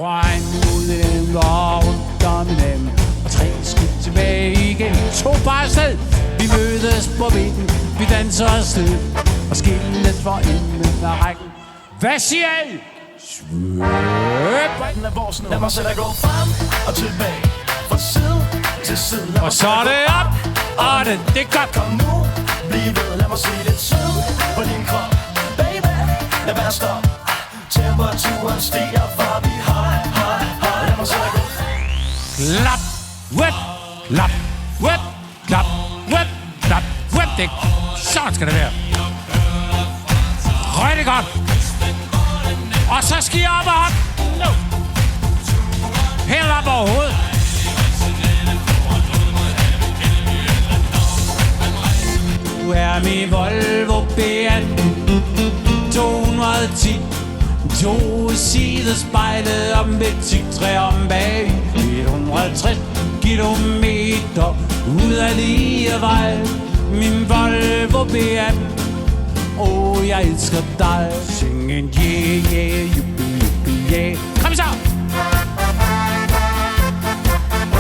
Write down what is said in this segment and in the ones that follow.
Regn ud i dem, og rundt om i dem, og 3 skridt tilbage igen. 2 bare afsted, vi mødes på midten, vi danser afsted, og skilles for enden af rækken. Hvad siger I? Svøb! Lad mig selv gå frem og tilbage, fra side til side. Og så er det op, og det er godt. Kom nu, bliv ved, lad mig se lidt sød på din krop. Baby, lad være stop. Temperaturen stiger, for vi high. Lad mig selv gå. Klap, whip, klap, whip, klap, whip, klap, whip. Det sådan skal det være. Rigtig godt. Og så skal I op og op. No. Helt op over hovedet. Du er min Volvo B18 210. 2 sidespejle om et tigtræ om bag. 160 kilometer ud af lige vej. Min Volvo B18. Åh, jeg elsker dig. Syng en yeah, yeah, yuppie, yuppie, yeah. Kom så!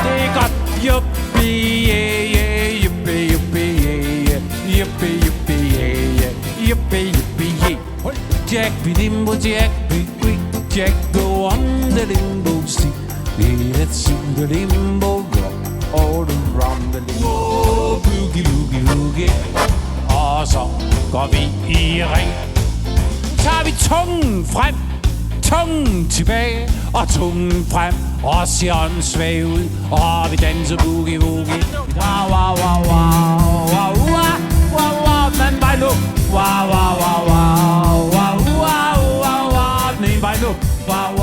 Det er godt. Yuppie, yeah, yeah, yuppie, yuppie, yeah, yeah. Yuppie, yuppie, yeah, yeah. Yuppie, yuppie, yeah. Jack, bidimbo, Jack, big, Jack, go on the limbo stick. Let's do the limbo rock all around the limbo. Whoa, boogie, loogie, loogie. Og så går vi i ring. Tager vi tungen frem, tungen tilbage, og tungen frem, og ser åndssvag ud. Og vi danser boogie woogie. Wow, wow, wow, wow, wow, wow, wow, men bare nu. Wow, wow, wow, wow, wow, wow, wow, wow, men bare nu. Wow, wow.